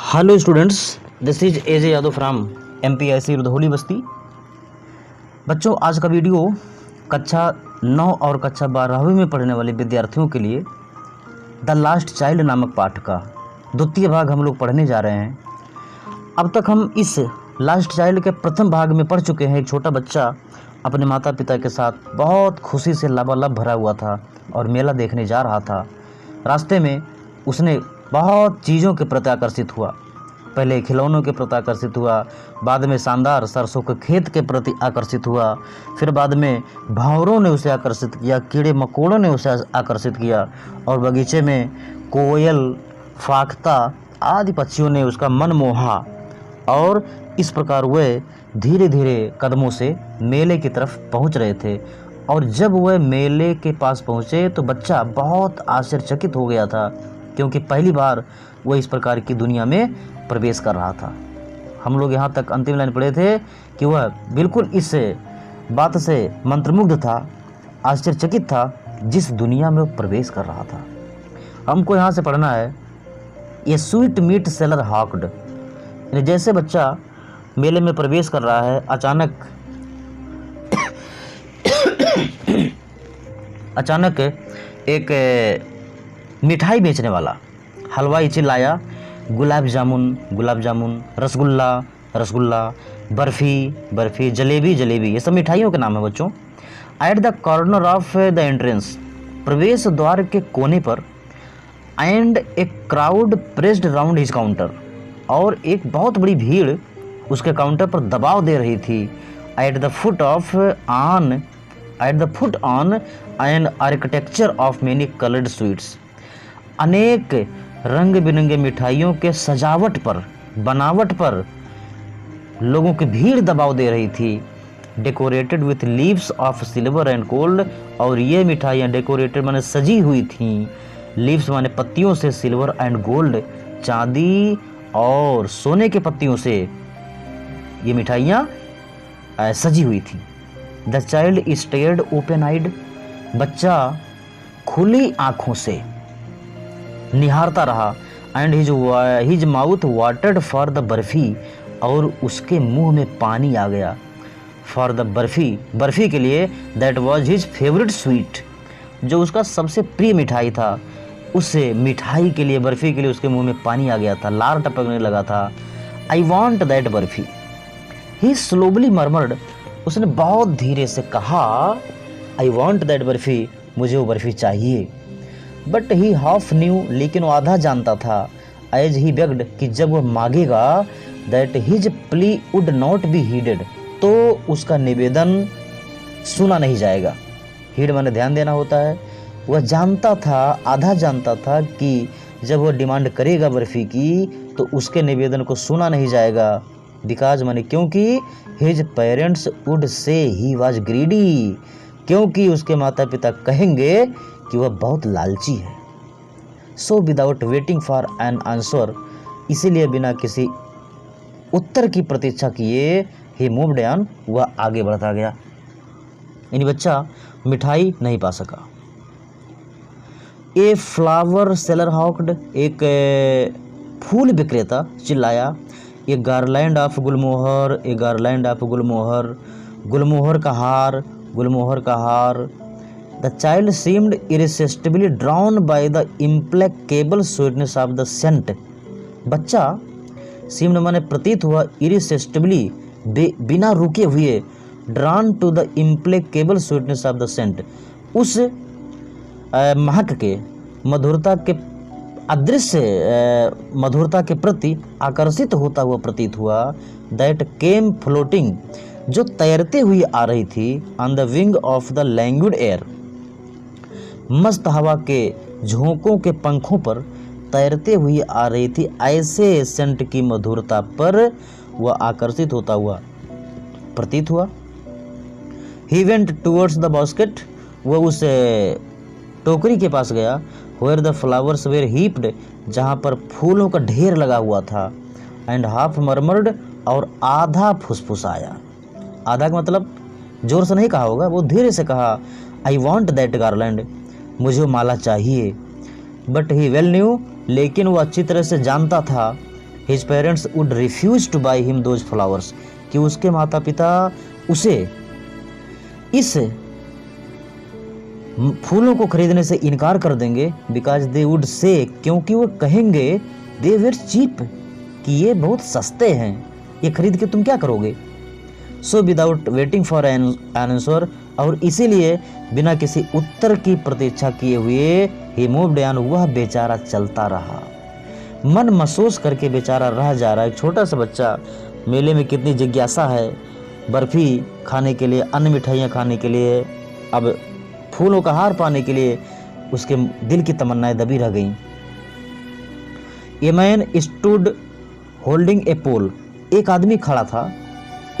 Hello students, this is AJ Yadav from MPIC Rudhauli बस्ती। बच्चों, आज का वीडियो कक्षा 9 और कक्षा 12वीं में पढ़ने वाले विद्यार्थियों के लिए द लास्ट चाइल्ड नामक पाठ का द्वितीय भाग हम लोग पढ़ने जा रहे हैं। अब तक हम इस लास्ट चाइल्ड के प्रथम भाग में पढ़ चुके हैं। एक छोटा बच्चा अपने माता पिता के साथ बहुत खुशी से लबालब भरा हुआ था और मेला देखने जा रहा था। रास्ते में उसने बहुत चीज़ों के प्रति आकर्षित हुआ। पहले खिलौनों के प्रति आकर्षित हुआ, बाद में शानदार सरसों के खेत के प्रति आकर्षित हुआ, फिर बाद में भंवरों ने उसे आकर्षित किया, कीड़े मकोड़ों ने उसे आकर्षित किया और बगीचे में कोयल, फाख्ता आदि पक्षियों ने उसका मन मोहा। और इस प्रकार वह धीरे धीरे कदमों से मेले की तरफ पहुंच रहे थे। और जब वह मेले के पास पहुंचे तो बच्चा बहुत आश्चर्यचकित हो गया था, क्योंकि पहली बार वह इस प्रकार की दुनिया में प्रवेश कर रहा था। हम लोग यहाँ तक अंतिम लाइन पढ़े थे कि वह बिल्कुल इस बात से मंत्रमुग्ध था, आश्चर्यचकित था, जिस दुनिया में वह प्रवेश कर रहा था। हमको यहाँ से पढ़ना है, ये स्वीट मीट सेलर हॉक्ड। जैसे बच्चा मेले में प्रवेश कर रहा है, अचानक एक मिठाई बेचने वाला हलवाई चिल्लाया, गुलाब जामुन, रसगुल्ला, बर्फ़ी, जलेबी। ये सब मिठाइयों के नाम है बच्चों। At the corner of the entrance, प्रवेश द्वार के कोने पर, and a crowd pressed round his counter, और एक बहुत बड़ी भीड़ उसके काउंटर पर दबाव दे रही थी। At the foot on an architecture of many coloured sweets, अनेक रंग बिरंगे मिठाइयों के सजावट पर, बनावट पर लोगों की भीड़ दबाव दे रही थी। Decorated with leaves of silver and gold, और ये मिठाइयाँ डेकोरेटेड माने सजी हुई थीं। लीव्स माने पत्तियों से, सिल्वर एंड गोल्ड चांदी और सोने के पत्तियों से ये मिठाइयाँ सजी हुई थी। द चाइल्ड स्टेयर्ड ओपन आइड, बच्चा खुली आँखों से निहारता रहा। And his mouth watered for the barfi, और उसके मुंह में पानी आ गया। फॉर द बर्फ़ी के लिए, that was his favourite sweet, जो उसका सबसे प्रिय मिठाई था। उस मिठाई के लिए, बर्फ़ी के लिए उसके मुंह में पानी आ गया था, लार टपकने लगा था। I want that barfi, he slowly murmured, उसने बहुत धीरे से कहा, आई वॉन्ट दैट बर्फ़ी, मुझे वो बर्फ़ी चाहिए। बट ही हाफ न्यू, लेकिन वो आधा जानता था, एज ही बेग्ड, कि जब वह मांगेगा, that his plea would not be heeded, तो उसका निवेदन सुना नहीं जाएगा। हीड माने ध्यान देना होता है। वह जानता था, आधा जानता था कि जब वह डिमांड करेगा बर्फ़ी की तो उसके निवेदन को सुना नहीं जाएगा। बिकॉज माने क्योंकि, his parents would say he was greedy, क्योंकि उसके माता पिता कहेंगे कि वह बहुत लालची है। So without waiting for an answer, इसीलिए बिना किसी उत्तर की प्रतीक्षा किए, ही मूव्ड ऑन, वह आगे बढ़ता गया। यानी बच्चा मिठाई नहीं पा सका। ए फ्लावर सेलर हॉक्ड, एक फूल विक्रेता चिल्लाया, ए गार्लैंड ऑफ गुलमोहर, गुलमोहर का हार। The child seemed irresistibly drawn by the implacable sweetness of the scent, बच्चा सीम्ड माने प्रतीत हुआ, इरिसिस्टिबली बिना रुके हुए, drawn to the implacable sweetness of the scent, उस महक के, मधुरता के, अदृश्य मधुरता के प्रति आकर्षित होता हुआ प्रतीत हुआ। दैट केम फ्लोटिंग, जो तैरते हुए आ रही थी, on the wing of the languid air, मस्त हवा के झोंकों के पंखों पर तैरते हुए आ रही थी। ऐसे सेंट की मधुरता पर वह आकर्षित होता हुआ प्रतीत हुआ। He went towards the basket, वह उस टोकरी के पास गया। Where the flowers were heaped, जहाँ पर फूलों का ढेर लगा हुआ था। एंड हाफ मर्मर्ड, और आधा फुसफुसाया। आधा का मतलब जोर से नहीं कहा होगा, वो धीरे से कहा, आई वॉन्ट दैट गार्लैंड, मुझे वो माला चाहिए। बट ही वेल न्यू, लेकिन वह अच्छी तरह से जानता था his parents would refuse to buy him those flowers, कि उसके माता पिता उसे इस फूलों को खरीदने से इनकार कर देंगे, बिकॉज दे वुड से, क्योंकि वो कहेंगे दे वेर चीप, कि ये बहुत सस्ते हैं, ये खरीद के तुम क्या करोगे। So without waiting for an answer, और इसीलिए बिना किसी उत्तर की प्रतीक्षा किए हुए ही मूव्ड ऑन, वह बेचारा चलता रहा, मन महसूस करके बेचारा रह जा रहा है। एक छोटा सा बच्चा, मेले में कितनी जिज्ञासा है, बर्फी खाने के लिए, अन्य मिठाइयाँ खाने के लिए, अब फूलों का हार पाने के लिए उसके दिल की तमन्नाएं दबी रह गईं। A man stood holding a pole, एक आदमी खड़ा था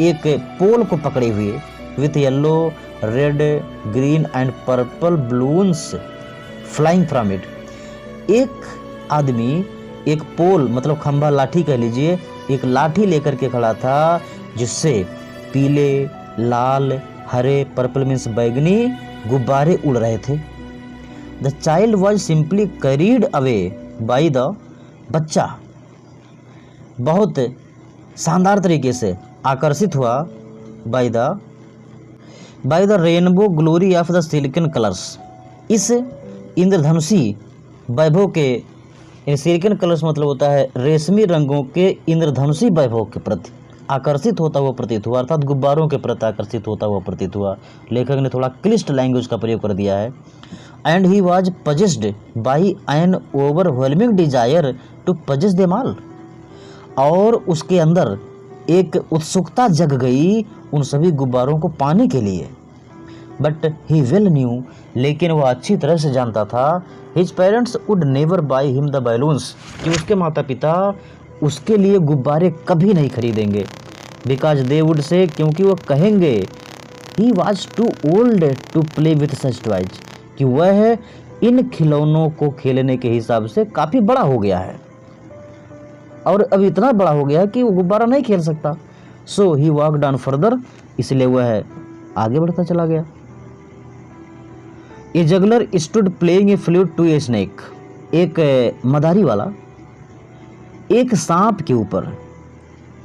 एक पोल को पकड़े हुए, with yellow red green and purple balloons flying from it. एक आदमी एक पोल मतलब खंभा, लाठी कह लीजिए, एक लाठी लेकर के खड़ा था जिससे पीले, लाल, हरे, पर्पल मीन्स बैगनी गुब्बारे उड़ रहे थे। The child was simply carried away by the, बच्चा बहुत शानदार तरीके से आकर्षित हुआ by the rainbow glory of the silicon colours, इस इंद्रधनुषी वैभव के, सिलिकन कलर्स मतलब होता है रेशमी रंगों के इंद्रधनुषी वैभव के प्रति आकर्षित होता हुआ प्रतीत हुआ, अर्थात गुब्बारों के प्रति आकर्षित होता हुआ प्रतीत हुआ। लेखक ने थोड़ा क्लिष्ट लैंग्वेज का प्रयोग कर दिया है। And he was possessed by an overwhelming desire to possess them all, और उसके अंदर एक उत्सुकता जग गई उन सभी गुब्बारों को पाने के लिए। बट ही वेल न्यू, लेकिन वह अच्छी तरह से जानता था, his parents would never by him the balloons, कि उसके माता पिता उसके लिए गुब्बारे कभी नहीं खरीदेंगे। बिकॉज दे वुड से, क्योंकि वह कहेंगे he was too old to play with such toys, कि वह इन खिलौनों को खेलने के हिसाब से काफ़ी बड़ा हो गया है, और अब इतना बड़ा हो गया है कि वो गुब्बारा नहीं खेल सकता। So he walked on further, इसलिए वह आगे बढ़ता चला गया। A juggler stood playing a flute to a snake, एक मदारी वाला एक सांप के ऊपर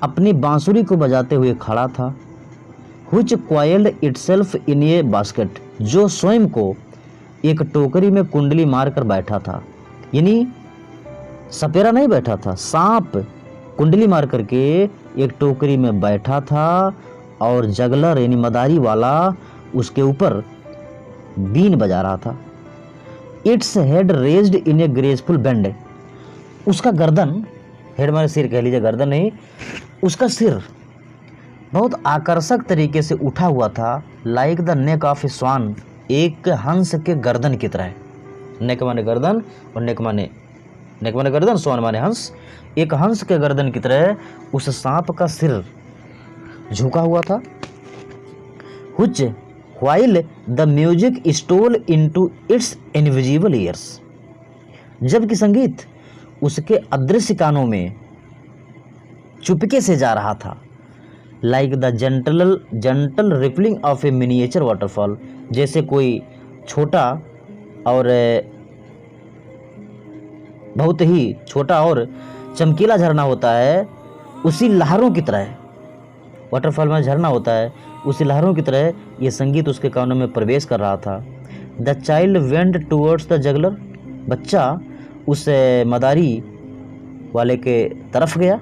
अपनी बांसुरी को बजाते हुए खड़ा था। Which coiled itself in A basket, जो स्वयं को एक टोकरी में कुंडली मारकर बैठा था, यानी सपेरा नहीं बैठा था, सांप कुंडली मार करके एक टोकरी में बैठा था, और जगलर यानी मदारी वाला उसके ऊपर बीन बजा रहा था। Its head raised in A graceful bend, उसका गर्दन, हेड माने सिर कह लीजिए, गर्दन नहीं, उसका सिर बहुत आकर्षक तरीके से उठा हुआ था। लाइक द नेक ऑफ ए स्वान, एक हंस के गर्दन की तरह। नेक माने गर्दन और नेक माने गर्दन, स्वान माने हंस। एक हंस के गर्दन की तरह उस सांप का सिर झुका हुआ था। Which while the music stole into its invisible ears, जबकि संगीत उसके अदृश्य कानों में चुपके से जा रहा था। Like the gentle rippling of A miniature waterfall, जैसे कोई छोटा और बहुत ही छोटा और चमकीला झरना होता है, उसी लहरों की तरह, वाटरफॉल में झरना होता है, उसी लहरों की तरह ये संगीत उसके कानों में प्रवेश कर रहा था। The child went towards the juggler, बच्चा उस मदारी वाले के तरफ गया।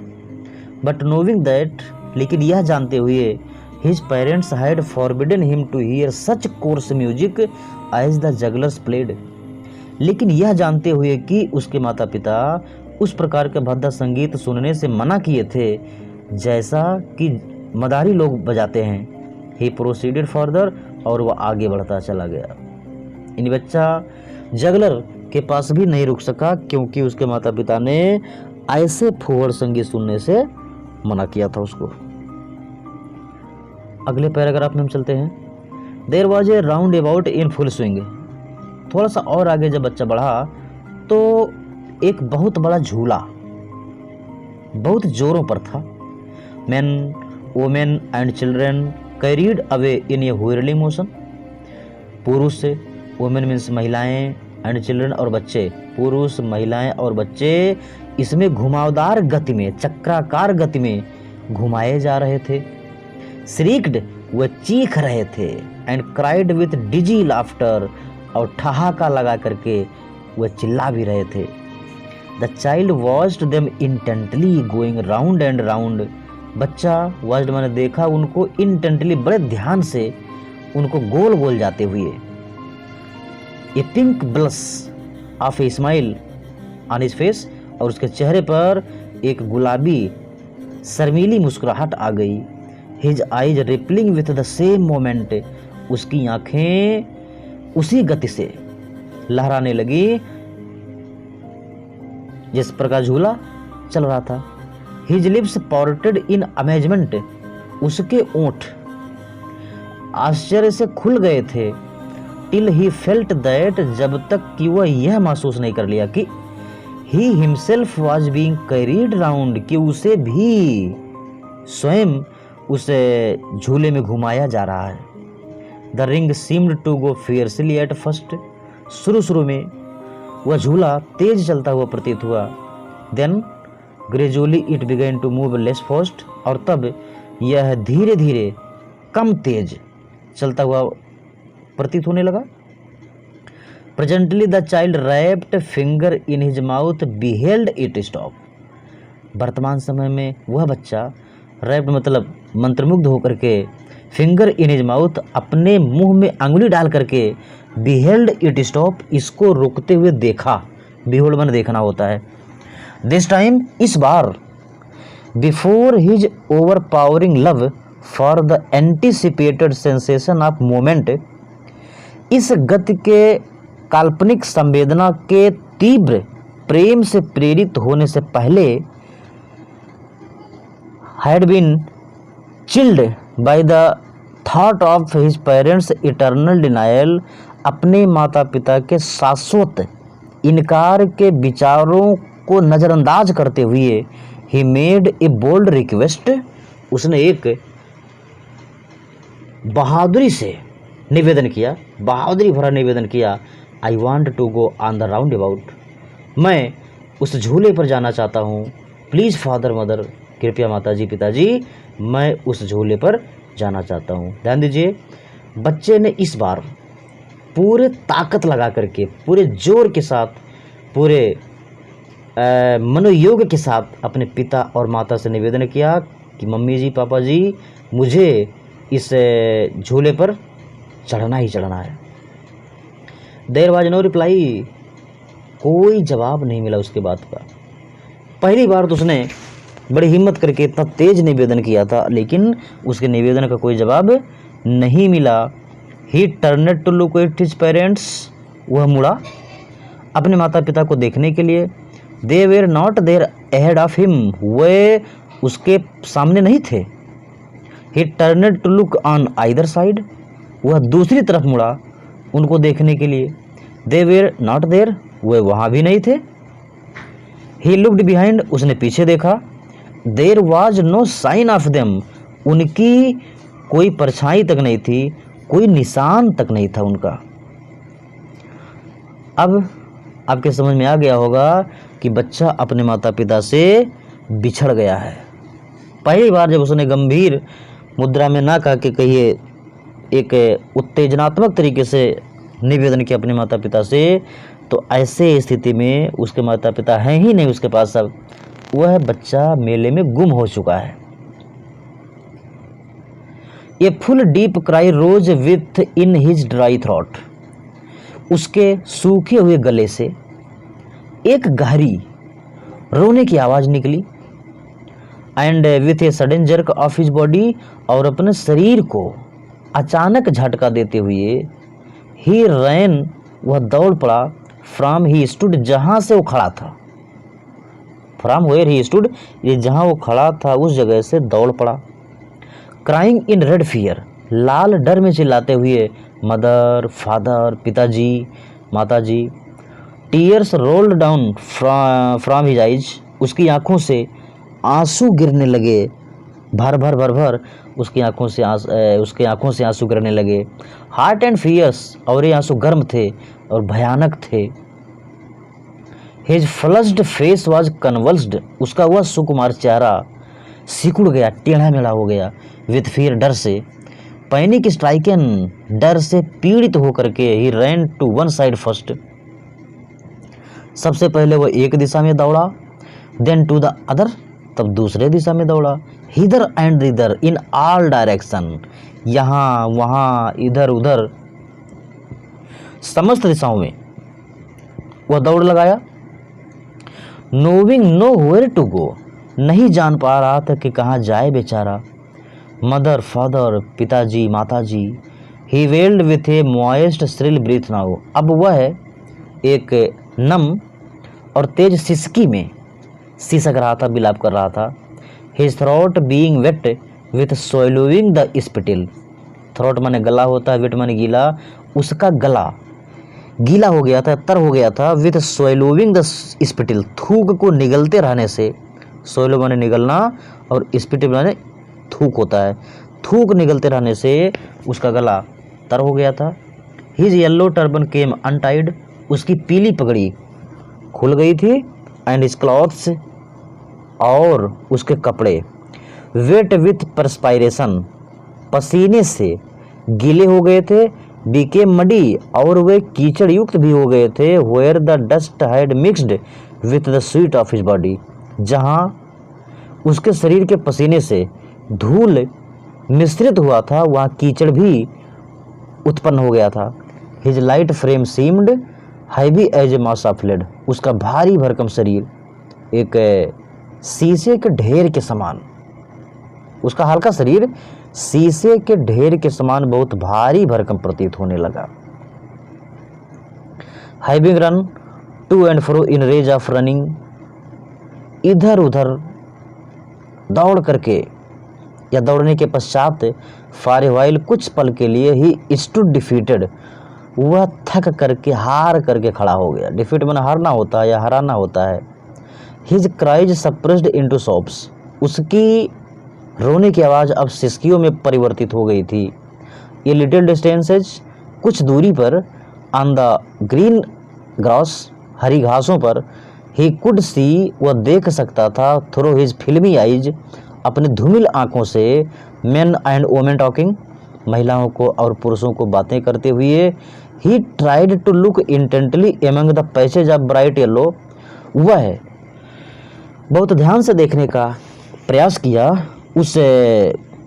बट नोविंग दैट, लेकिन यह जानते हुए, his parents had forbidden him to hear such coarse music as the jugglers played, लेकिन यह जानते हुए कि उसके माता पिता उस प्रकार के भद्दा संगीत सुनने से मना किए थे जैसा कि मदारी लोग बजाते हैं। ही प्रोसीडेड फर्दर, और वह आगे बढ़ता चला गया। इन बच्चा जगलर के पास भी नहीं रुक सका, क्योंकि उसके माता पिता ने ऐसे फुहड़ संगीत सुनने से मना किया था उसको। अगले पैराग्राफ में हम चलते हैं। There was a roundabout in full swing, थोड़ा सा और आगे जब बच्चा बढ़ा तो एक बहुत बड़ा झूला बहुत जोरों पर था। Man, women and children carried away in a whirling motion, पुरुष, वोमेन मीन्स महिलाएं, एंड चिल्ड्रन और बच्चे, पुरुष महिलाएं और बच्चे इसमें घुमावदार गति में, चक्राकार गति में घुमाए जा रहे थे। श्रीक्ड, वह चीख रहे थे। And cried with dizzy laughter, और ठहाका लगा करके वह चिल्ला भी रहे थे। The child watched them intently going round and round, बच्चा वॉच्ड मैंने देखा उनको इंटेंटली, बड़े ध्यान से उनको गोल गोल जाते हुए। A pink blush of a smile on his face, और उसके चेहरे पर एक गुलाबी शर्मीली मुस्कुराहट आ गई। His eyes rippling with the same moment, उसकी आंखें उसी गति से लहराने लगी जिस प्रकार झूला चल रहा था। His lips parted in amazement, उसके ओंठ आश्चर्य से खुल गए थे। टिल ही फेल्ट दैट, जब तक कि वह यह महसूस नहीं कर लिया कि he himself was being carried round, कि उसे भी स्वयं उसे झूले में घुमाया जा रहा है। The ring seemed to go fiercely at first, शुरू में वह झूला तेज चलता हुआ प्रतीत हुआ। Then gradually it began to move less fast, और तब यह धीरे धीरे कम तेज चलता हुआ प्रतीत होने लगा। Presently the child wrapped finger in his mouth beheld it stop, वर्तमान समय में वह बच्चा, रैप्ड मतलब मंत्रमुग्ध होकर के, फिंगर इन हिज माउथ अपने मुंह में अंगुली डाल करके, बिहेल्ड इट स्टॉप इसको रोकते हुए देखा। बिहोल्ड मन देखना होता है। दिस टाइम इस बार, before his overpowering love for the anticipated sensation of moment, इस गति के काल्पनिक संवेदना के तीव्र प्रेम से प्रेरित होने से पहले, had been chilled by the thought of his parents' eternal denial, अपने माता पिता के शाश्वत इनकार के विचारों को नज़रअंदाज करते हुए, he made a bold request, उसने एक बहादुरी से निवेदन किया, बहादुरी भरा निवेदन किया। I want to go on the roundabout, मैं उस झूले पर जाना चाहता हूँ। प्लीज़ फादर मदर, कृपया माताजी पिताजी, मैं उस झूले पर जाना चाहता हूँ। ध्यान दीजिए, बच्चे ने इस बार पूरे ताकत लगा करके, पूरे जोर के साथ, पूरे मनोयोग के साथ अपने पिता और माता से निवेदन किया कि मम्मी जी पापा जी, मुझे इस झूले पर चढ़ना ही चढ़ना है। देयर वाज नो रिप्लाई, कोई जवाब नहीं मिला उसके बात का। पहली बार तो उसने बड़ी हिम्मत करके इतना तेज निवेदन किया था, लेकिन उसके निवेदन का कोई जवाब नहीं मिला। He turned to look at his parents, वह मुड़ा अपने माता पिता को देखने के लिए। They were not there ahead of him, वे उसके सामने नहीं थे। He turned to look on either side, वह दूसरी तरफ मुड़ा उनको देखने के लिए। दे वेर नॉट देयर, वे वहाँ भी नहीं थे। ही लुक्ड बिहाइंड, उसने पीछे देखा। There was no sign of them, उनकी कोई परछाई तक नहीं थी, कोई निशान तक नहीं था उनका। अब आपके समझ में आ गया होगा कि बच्चा अपने माता पिता से बिछड़ गया है। पहली बार जब उसने गंभीर मुद्रा में ना कहा कि कहिए, एक उत्तेजनात्मक तरीके से निवेदन किया अपने माता पिता से, तो ऐसे स्थिति में उसके माता पिता हैं ही नहीं उसके पास, अब वह बच्चा मेले में गुम हो चुका है। A full deep cry rose within his dry throat, उसके सूखे हुए गले से एक गहरी रोने की आवाज़ निकली। And with a sudden jerk of his body, और अपने शरीर को अचानक झटका देते हुए, ही रैन, वह दौड़ पड़ा। फ्रॉम ही स्टूड, जहाँ से वो खड़ा था, फ्रॉम वेयर ही स्टूड, ये जहाँ वो खड़ा था उस जगह से दौड़ पड़ा। क्राइंग इन रेड फियर, लाल डर में चिल्लाते हुए, मदर फादर, पिताजी माताजी। Tears rolled down from his eyes, उसकी आंखों से आंसू गिरने लगे। भर भर भर भर उसकी आंखों से आंसू गिरने लगे। हार्ट एंड फियर्स, और ये आंसू गर्म थे और भयानक थे। हिज फ्लश्ड फेस वाज कन्वल्स्ड, उसका वह सुकुमार चेहरा सिकुड़ गया, टेढ़ा मेढ़ा हो गया। विथ फियर, डर से। पैनिक स्ट्राइकन, डर से पीड़ित होकर के he ran to one side first, सबसे पहले वह एक दिशा में दौड़ा, देन टू द अदर, तब दूसरे दिशा में दौड़ा, हिदर एंड इधर, इन ऑल डायरेक्शन, यहाँ वहाँ इधर उधर, समस्त दिशाओं में वह दौड़ लगाया। Knowing nowhere to go, नहीं जान पा रहा था कि कहाँ जाए बेचारा। मदर, फादर, पिताजी, माताजी, he wailed with a moist shrill breath now, अब वह एक नम और तेज सिसकी में सिसक रहा था, बिलाप कर रहा था। His throat being wet with swallowing the spittle, throat माने गला होता है, वेट माने गीला, उसका गला गीला हो गया था, तर हो गया था। विथ सोइलोइंग द स्पिटिल, थूक को निगलते रहने से, सोइलो माने निगलना और स्पिटिल माने थूक होता है, थूक निगलते रहने से उसका गला तर हो गया था। हिज येलो टर्बन केम अनटाइड, उसकी पीली पगड़ी खुल गई थी। एंड हिज क्लॉथ्स, और उसके कपड़े, वेट विथ परस्पायरेशन, पसीने से गीले हो गए थे। बीके मडी, और वे कीचड़ युक्त भी हो गए थे। Where the dust had mixed with the sweet of his body, जहाँ उसके शरीर के पसीने से धूल मिश्रित हुआ था, वहाँ कीचड़ भी उत्पन्न हो गया था। His light frame seemed heavy as a mass of lead, उसका भारी भरकम शरीर एक शीशे के ढेर के समान, उसका हल्का शरीर शीशे के ढेर के समान बहुत भारी भरकम प्रतीत होने लगा। Having run to and fro in rage of running, इधर उधर दौड़ करके या दौड़ने के पश्चात, फॉर ए व्हाइल, कुछ पल के लिए, ही स्टूड डिफीटेड, वह थक करके हार करके खड़ा हो गया। डिफीट माने हारना होता है या हराना होता है। हिज क्राइज सप्रेस्ड इनटू सॉब्स, उसकी रोने की आवाज़ अब सिसकियों में परिवर्तित हो गई थी। ये लिटिल डिस्टेंसेज, कुछ दूरी पर, ऑन द ग्रीन ग्रास, हरी घासों पर, ही कुड सी, वह देख सकता था, थ्रू हिज फिल्मी आइज, अपने धूमिल आंखों से, मेन एंड वोमेन टॉकिंग, महिलाओं को और पुरुषों को बातें करते हुए। He tried to look intently among the passage of bright yellow, वह बहुत ध्यान से देखने का प्रयास किया उस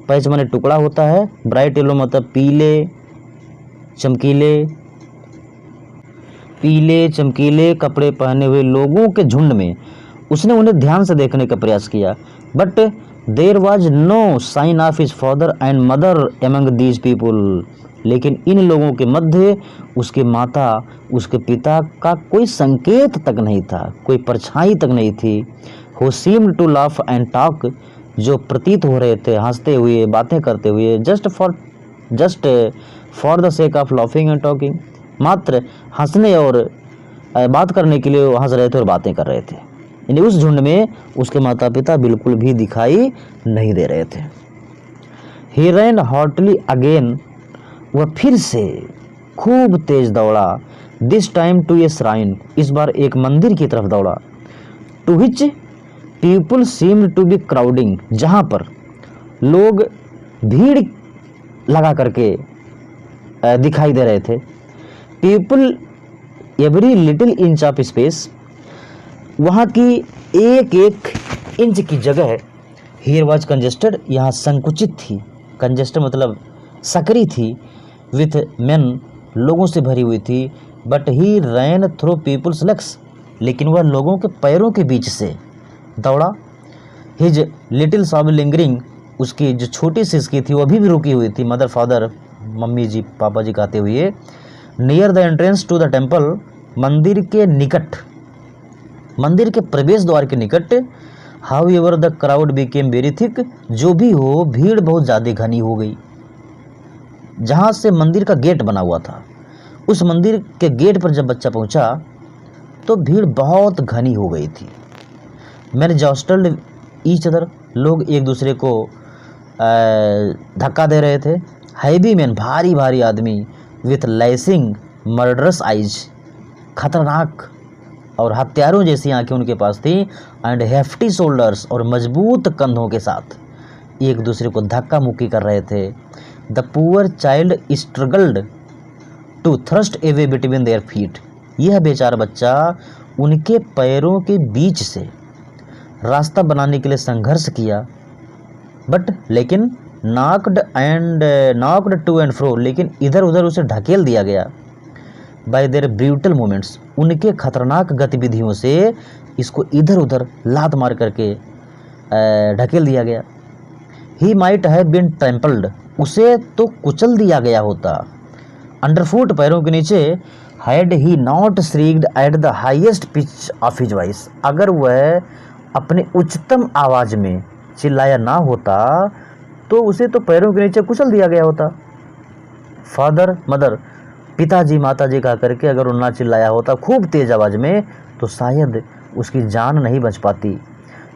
पैच माने टुकड़ा होता है, ब्राइट येलो मतलब पीले चमकीले कपड़े पहने हुए लोगों के झुंड में उसने उन्हें ध्यान से देखने का प्रयास किया। But there was no sign of his father and mother among these people, लेकिन इन लोगों के मध्य उसके माता, उसके पिता का कोई संकेत तक नहीं था, कोई परछाई तक नहीं थी। Who seemed to laugh and talk, जो प्रतीत हो रहे थे हंसते हुए, बातें करते हुए, just for the sake of laughing and talking, मात्र हंसने और बात करने के लिए हंस रहे थे और बातें कर रहे थे। यानी उस झुंड में उसके माता पिता बिल्कुल भी दिखाई नहीं दे रहे थे। ही रैन हॉटली अगेन, वह फिर से खूब तेज दौड़ा। This time to a shrine, इस बार एक मंदिर की तरफ दौड़ा। To which people seemed to be crowding, जहाँ पर लोग भीड़ लगा करके दिखाई दे रहे थे। People every little inch of space, वहाँ की एक एक इंच की जगह। हियर वाज कंजेस्टेड, यहाँ संकुचित थी, कंजेस्टेड मतलब सकरी थी। विथ मेन, लोगों से भरी हुई थी। But he ran through people's legs, लेकिन वह लोगों के पैरों के बीच से दौड़ा। हिज लिटिल सॉब लिंगरिंग, उसकी जो छोटी सी इसकी थी वो अभी भी रुकी हुई थी। मदर फादर, मम्मी जी पापा जी कहते हुए। Near the entrance to the temple, मंदिर के निकट, मंदिर के प्रवेश द्वार के निकट। However the crowd became very thick, जो भी हो भीड़ बहुत ज़्यादा घनी हो गई। जहाँ से मंदिर का गेट बना हुआ था, उस मंदिर के गेट पर जब बच्चा पहुँचा तो भीड़ बहुत घनी हो गई थी। मैंने जॉस्टल्ड ईच अदर, लोग एक दूसरे को धक्का दे रहे थे। हैवी मैन, भारी भारी आदमी, विथ लैसिंग मर्डरस आइज, खतरनाक और हत्यारों जैसी आंखें उनके पास थी, एंड हेफ्टी शोल्डर्स, और मजबूत कंधों के साथ एक दूसरे को धक्का मुक्की कर रहे थे। The poor child struggled to thrust away between their feet, यह बेचारा बच्चा उनके पैरों के बीच से रास्ता बनाने के लिए संघर्ष किया, लेकिन नॉक्ड टू एंड फ्रो, लेकिन इधर उधर उसे ढकेल दिया गया। बाय देयर ब्रूटल मूवमेंट्स, उनके खतरनाक गतिविधियों से इसको इधर उधर लात मार करके ढकेल दिया गया। He might have been trampled, उसे तो कुचल दिया गया होता। अंडरफुट, पैरों के नीचे। Had he not shrieked at the highest pitch of his voice, अगर वह अपने उच्चतम आवाज में चिल्लाया ना होता तो उसे तो पैरों के नीचे कुचल दिया गया होता। फादर मदर, पिताजी माताजी कहा करके अगर वो ना चिल्लाया होता खूब तेज आवाज में तो शायद उसकी जान नहीं बच पाती।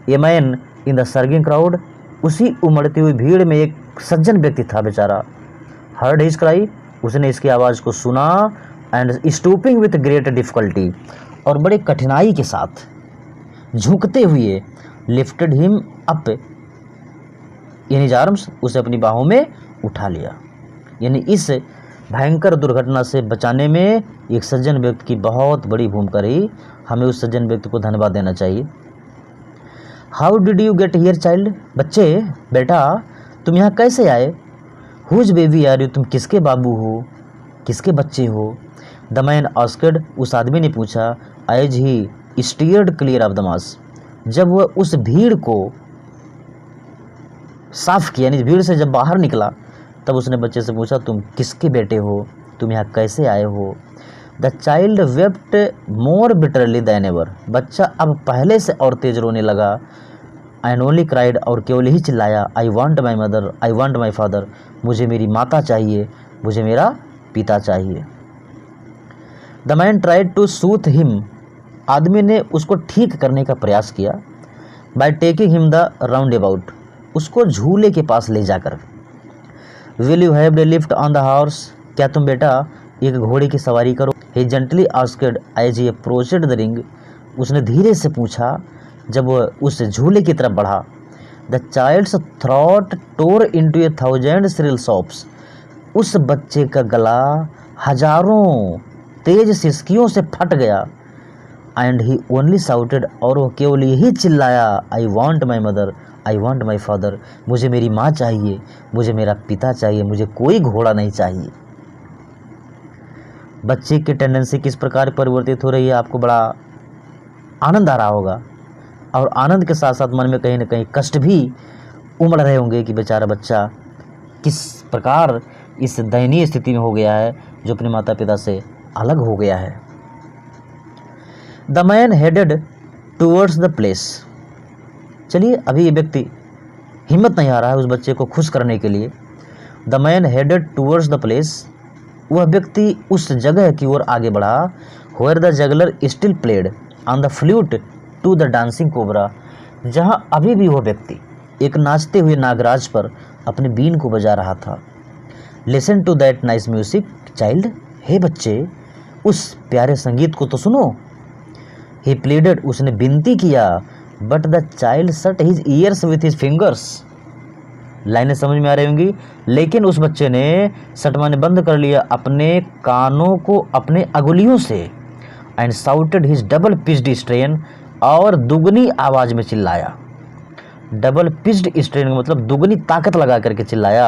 A man in the surging crowd, उसी उमड़ती हुई भीड़ में एक सज्जन व्यक्ति था बेचारा। हर्ड हिज क्राई, उसने इसकी आवाज़ को सुना, and stooping with great difficulty, और बड़े कठिनाई के साथ झुकते हुए lifted him up in his arms, उसे अपनी बाहों में उठा लिया। यानी इस भयंकर दुर्घटना से बचाने में एक सज्जन व्यक्ति की बहुत बड़ी भूमिका रही। हमें उस सज्जन व्यक्ति को धन्यवाद देना चाहिए। How did you get here child, बच्चे बेटा तुम यहाँ कैसे आए। हुज बेबी आर यू, तुम किसके बाबू हो, किसके बच्चे हो। द मैन आस्क्ड, उस आदमी ने पूछा। As he steered clear of the mass, जब वह उस भीड़ को साफ किया, यानी भीड़ से जब बाहर निकला तब उसने बच्चे से पूछा तुम किसके बेटे हो, तुम यहाँ कैसे आए हो। The child wept more bitterly than ever, बच्चा अब पहले से और तेज रोने लगा। एंड ओनली क्राइड, और केवल ही चिल्लाया, I want my mother, I want my father, मुझे मेरी माता चाहिए, मुझे मेरा पिता चाहिए। The man tried to soothe him, आदमी ने उसको ठीक करने का प्रयास किया। By taking him the roundabout, उसको झूले के पास ले जाकर। Will you have the lift on the horse, क्या तुम बेटा एक घोड़े की सवारी करो। He gently asked as he approached the ring, उसने धीरे से पूछा जब वह उस झूले की तरफ बढ़ा। The child's throat tore into a thousand shrill sobs, उस बच्चे का गला हजारों तेज सिसकियों से फट गया। एंड ही ओनली साउटेड, और वो केवल यही चिल्लाया, I want my mother, I want my father, मुझे मेरी माँ चाहिए, मुझे मेरा पिता चाहिए, मुझे कोई घोड़ा नहीं चाहिए। बच्चे की टेंडेंसी किस प्रकार परिवर्तित हो रही है, आपको बड़ा आनंद आ रहा होगा, और आनंद के साथ साथ मन में कहीं ना कहीं कष्ट भी उमड़ रहे होंगे कि बेचारा बच्चा किस प्रकार इस दयनीय स्थिति में हो गया है जो अपने माता पिता से अलग हो गया है। The man headed towards the place, चलिए अभी ये व्यक्ति हिम्मत नहीं आ रहा है उस बच्चे को खुश करने के लिए। The man headed towards the place, वह व्यक्ति उस जगह की ओर आगे बढ़ा। Where the juggler still played on the flute to the dancing cobra, जहाँ अभी भी वह व्यक्ति एक नाचते हुए नागराज पर अपने बीन को बजा रहा था। Listen to that nice music child, हे बच्चे उस प्यारे संगीत को तो सुनो। ही प्लीडेड, उसने विनती किया। But the child shut his years with his fingers, लाइनें समझ में आ रही होंगी, लेकिन उस बच्चे ने सटमाने बंद कर लिया अपने कानों को अपने अंगुलियों से। And shouted his double pitched strain, और दुगनी आवाज में चिल्लाया। डबल पिच्ड स्ट्रेन का मतलब दुगनी ताकत लगा करके चिल्लाया,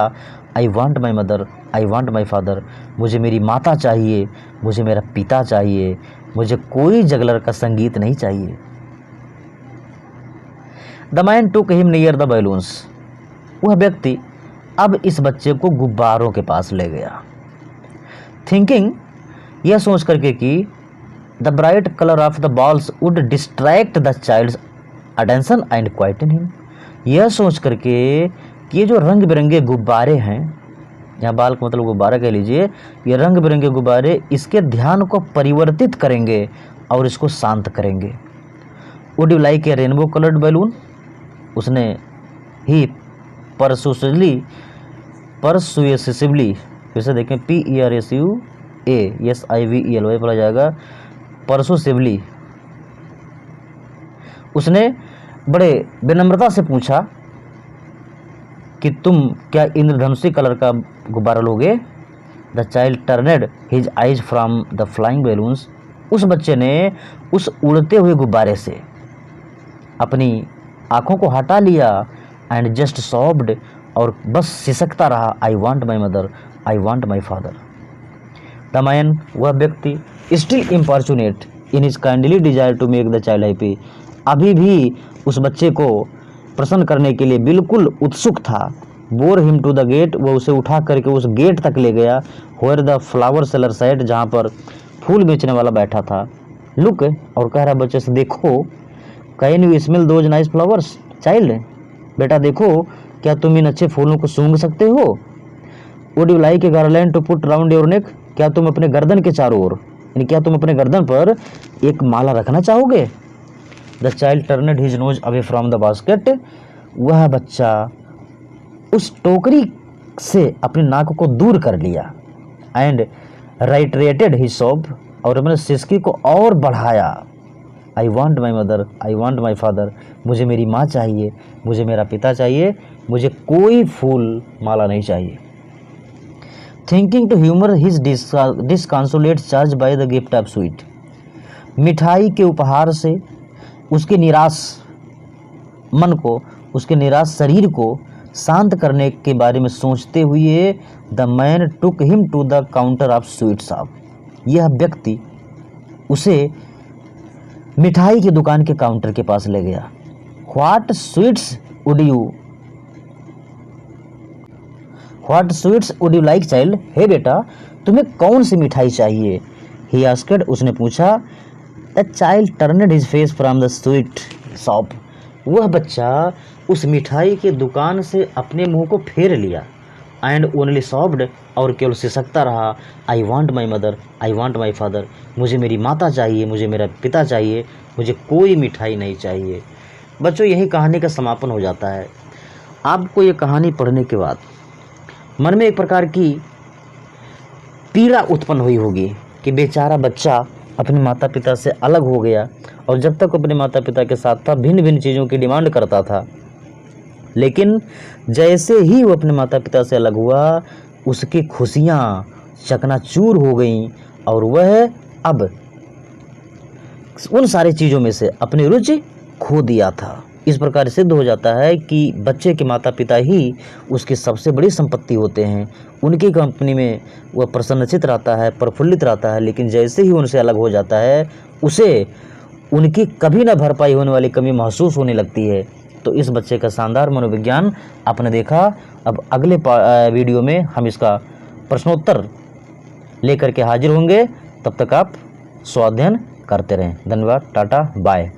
I want my mother, I want my father, मुझे मेरी माता चाहिए, मुझे मेरा पिता चाहिए, मुझे कोई जगलर का संगीत नहीं चाहिए। The man took him near the balloons, वह व्यक्ति अब इस बच्चे को गुब्बारों के पास ले गया। थिंकिंग, यह सोच करके कि the bright colour of the balls would distract the child's attention and quieten him, यह सोच करके कि ये जो रंग बिरंगे गुब्बारे हैं, यहाँ बाल का मतलब गुब्बारा कह लीजिए, ये रंग बिरंगे गुब्बारे इसके ध्यान को परिवर्तित करेंगे और इसको शांत करेंगे। Would you like A rainbow coloured balloon, उसने ही परसुएसिवली, फिर से देखें PERSUASIVELY पढ़ा जाएगा, परसुएसिवली। उसने बड़े विनम्रता से पूछा कि तुम क्या इंद्रधनुषी कलर का गुब्बारा लोगे? The child turned his eyes from the flying balloons. उस बच्चे ने उस उड़ते हुए गुब्बारे से अपनी आंखों को हटा लिया एंड जस्ट सॉब्ड, और बस सिसकता रहा, I want my mother, I want my father. The man, वह व्यक्ति, still importunate in his kindly desire to make the child happy, अभी भी उस बच्चे को प्रसन्न करने के लिए बिल्कुल उत्सुक था। Bore him to the gate, वो उसे उठा करके उस गेट तक ले गया। Where the flower seller sat, जहाँ पर फूल बेचने वाला बैठा था। लुक, और कह रहा बच्चे से, देखो, can you smell those nice flowers child, बेटा देखो, क्या तुम इन अच्छे फूलों को सूंघ सकते हो? Would you like a garland to put round your neck, क्या तुम अपने गर्दन के चारों ओर, यानी क्या तुम अपने गर्दन पर एक माला रखना चाहोगे? The child turned his nose away from the basket, वह बच्चा उस टोकरी से अपनी नाक को दूर कर लिया। एंड राइटरेटेड हिज सॉब, और अपने सिसकी को और बढ़ाया। आई want my mother, I want my father, मुझे मेरी माँ चाहिए, मुझे मेरा पिता चाहिए, मुझे कोई फूल माला नहीं चाहिए। Thinking to humour his disconsolate charge by the gift of sweet, मिठाई के उपहार से उसके निराश मन को, उसके निराश शरीर को शांत करने के बारे में सोचते हुए the man took him to the counter of sweet shop, यह व्यक्ति उसे मिठाई की दुकान के काउंटर के पास ले गया। What sweets would you like child, हे बेटा तुम्हें कौन सी मिठाई चाहिए? ही आस्क्ड, उसने पूछा। The child turned his face from the sweet shop, वह बच्चा उस मिठाई के दुकान से अपने मुंह को फेर लिया। एंड ओनली सॉफ्ड, और केवल सिसकता रहा, I want my mother, I want my father, मुझे मेरी माता चाहिए, मुझे मेरा पिता चाहिए, मुझे कोई मिठाई नहीं चाहिए। बच्चों, यही कहानी का समापन हो जाता है। आपको ये कहानी पढ़ने के बाद मन में एक प्रकार की पीड़ा उत्पन्न हुई होगी कि बेचारा बच्चा अपने माता पिता से अलग हो गया, और जब तक अपने माता पिता के साथ था भिन्न भिन्न चीज़ों की डिमांड करता था, लेकिन जैसे ही वो अपने माता पिता से अलग हुआ उसकी खुशियाँ चकनाचूर हो गईं, और वह अब उन सारी चीज़ों में से अपनी रुचि खो दिया था। इस प्रकार सिद्ध हो जाता है कि बच्चे के माता पिता ही उसकी सबसे बड़ी संपत्ति होते हैं। उनकी कंपनी में वह प्रसन्नचित रहता है, प्रफुल्लित रहता है, लेकिन जैसे ही उनसे अलग हो जाता है उसे उनकी कभी न भरपाई होने वाली कमी महसूस होने लगती है। तो इस बच्चे का शानदार मनोविज्ञान आपने देखा। अब अगले वीडियो में हम इसका प्रश्नोत्तर लेकर के हाजिर होंगे। तब तक आप स्वाध्ययन करते रहें। धन्यवाद, टाटा, बाय।